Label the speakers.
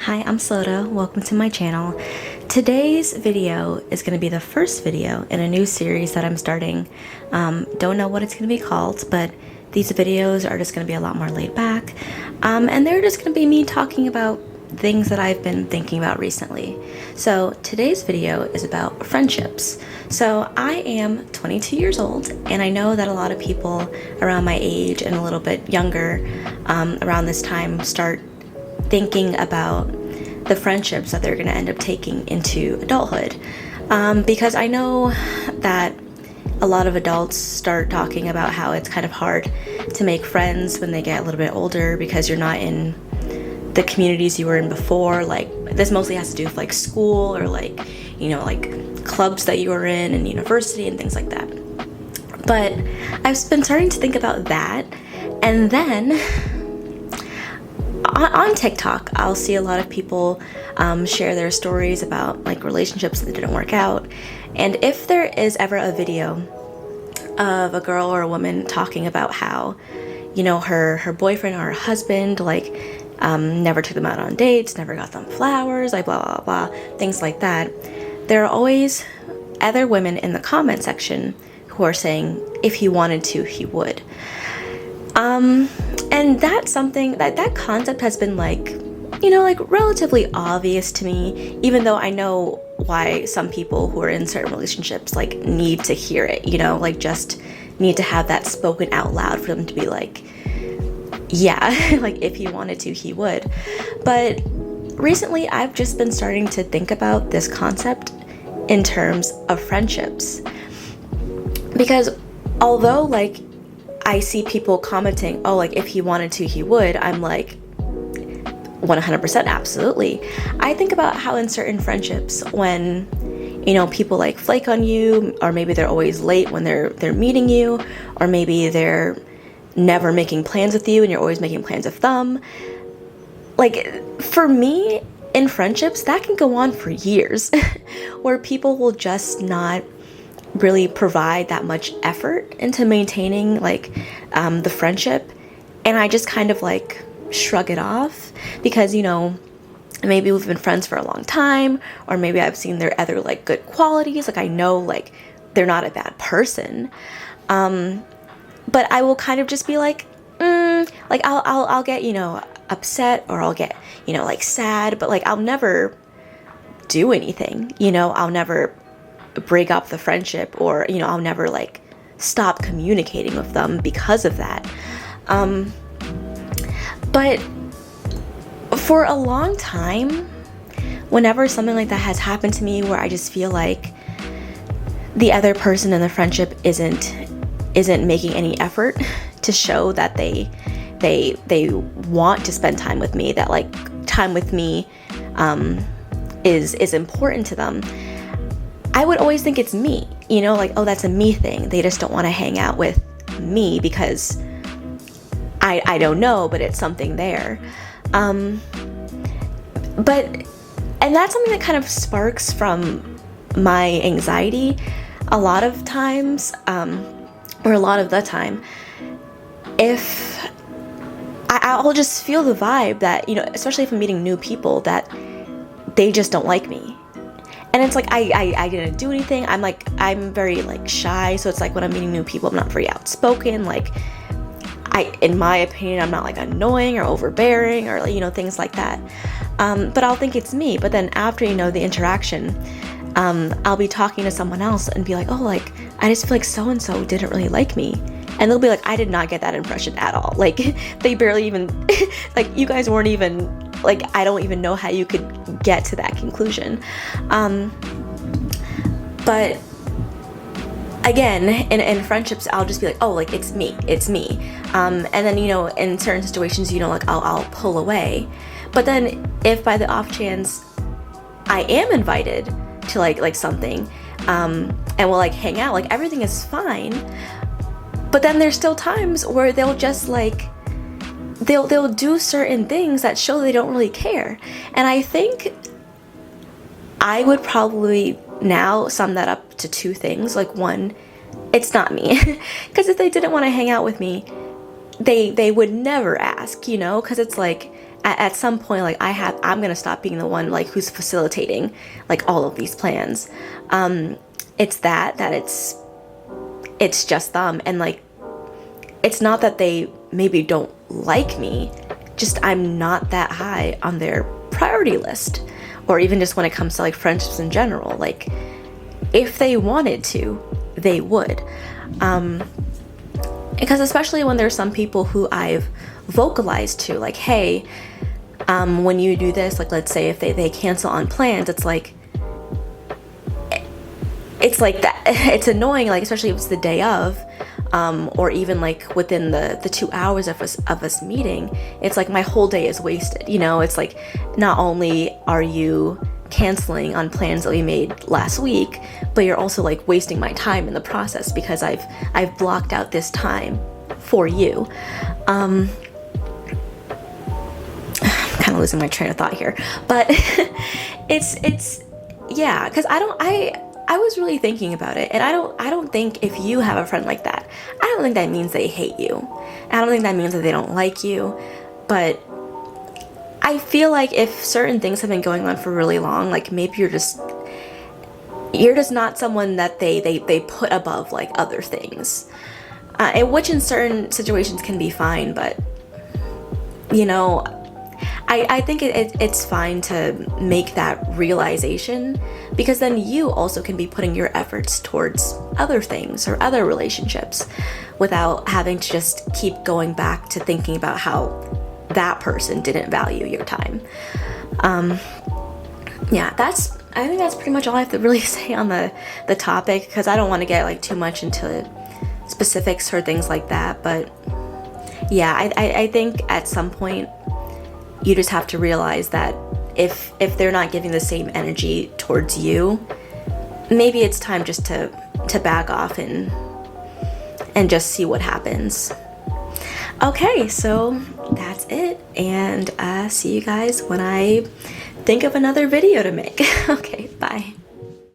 Speaker 1: Hi, I'm Silodah. Welcome to my channel. Today's video is going to be the first video in a new series that I'm starting. Don't know what it's going to be called, but these videos are just going to be a lot more laid back. And they're just going to be me talking about things that I've been thinking about recently. So today's video is about friendships. So I am 22 years old, and I know that a lot of people around my age and a little bit younger around this time start thinking about the friendships that they're going to end up taking into adulthood, because I know that a lot of adults start talking about how it's kind of hard to make friends when they get a little bit older because you're not in the communities you were in before. Like, this mostly has to do with like school or like, you know, like clubs that you were in and university and things like that. But I've been starting to think about that, and then on TikTok, I'll see a lot of people share their stories about like relationships that didn't work out. And if there is ever a video of a girl or a woman talking about how, you know, her boyfriend or her husband like never took them out on dates, never got them flowers, like blah, blah, blah, things like that, there are always other women in the comment section who are saying if he wanted to, he would. And that's something that concept has been like, you know, like relatively obvious to me, even though I know why some people who are in certain relationships like need to hear it, you know, like just need to have that spoken out loud for them to be like, yeah, like if he wanted to, he would. But recently I've just been starting to think about this concept in terms of friendships, because although like I see people commenting, oh, like if he wanted to, he would, I'm like 100% absolutely. I think about how in certain friendships when, you know, people like flake on you, or maybe they're always late when they're meeting you, or maybe they're never making plans with you and you're always making plans with them. Like, for me, in friendships, that can go on for years where people will just not really provide that much effort into maintaining like the friendship, and I just kind of like shrug it off because, you know, maybe we've been friends for a long time, or maybe I've seen their other like good qualities, like I know like they're not a bad person, but I will kind of just be like like I'll get, you know, upset, or I'll get, you know, like sad, but like I'll never do anything, you know, I'll never break up the friendship, or, you know, I'll never like stop communicating with them because of that. But for a long time, whenever something like that has happened to me where I just feel like the other person in the friendship isn't making any effort to show that they want to spend time with me, that like time with me is important to them, I would always think it's me, you know, like, oh, that's a me thing. They just don't want to hang out with me because I don't know, but it's something there. And that's something that kind of sparks from my anxiety a lot of times, or a lot of the time. If I'll just feel the vibe that, you know, especially if I'm meeting new people, that they just don't like me. And it's like, I didn't do anything. I'm very like shy. So it's like when I'm meeting new people, I'm not very outspoken. Like in my opinion, I'm not like annoying or overbearing or, you know, things like that. But I'll think it's me. But then after, you know, the interaction, I'll be talking to someone else and be like, oh, like, I just feel like so-and-so didn't really like me. And they'll be like, I did not get that impression at all. Like, they barely even, like, you guys weren't even, like, I don't even know how you could get to that conclusion. But again, in friendships, I'll just be like, oh, like, it's me. And then, you know, in certain situations, you know, like, I'll pull away. But then if by the off chance I am invited to like something, and we'll like hang out, like everything is fine. But then there's still times where they'll just like, they'll do certain things that show they don't really care. And I think I would probably now sum that up to two things. Like, one, it's not me. Because if they didn't want to hang out with me, they would never ask, you know? Because it's like, at some point, like I'm gonna stop being the one like who's facilitating like all of these plans. It's that it's just them, and like it's not that they maybe don't like me, just I'm not that high on their priority list, or even just when it comes to like friendships in general. Like if they wanted to, they would. Because especially when there's some people who I've vocalized to, like, hey, when you do this, like let's say if they cancel on plans, it's like that. It's annoying, like especially if it's the day of, or even like within the 2 hours of us meeting. It's like my whole day is wasted, you know. It's like not only are you canceling on plans that we made last week, but you're also like wasting my time in the process because I've blocked out this time for you. I'm kind of losing my train of thought here, but it's yeah, because I was really thinking about it, and I don't think if you have a friend like that, I don't think that means they hate you. I don't think that means that they don't like you, but I feel like if certain things have been going on for really long, like maybe you're just not someone that they put above like other things, and which in certain situations can be fine, but you know, I think it's fine to make that realization, because then you also can be putting your efforts towards other things or other relationships without having to just keep going back to thinking about how that person didn't value your time. Yeah, I think that's pretty much all I have to really say on the topic, because I don't want to get like too much into specifics or things like that. But yeah, I think at some point you just have to realize that if they're not giving the same energy towards you, maybe it's time just to back off and just see what happens. Okay, so that's it, and see you guys when I think of another video to make. Okay, bye.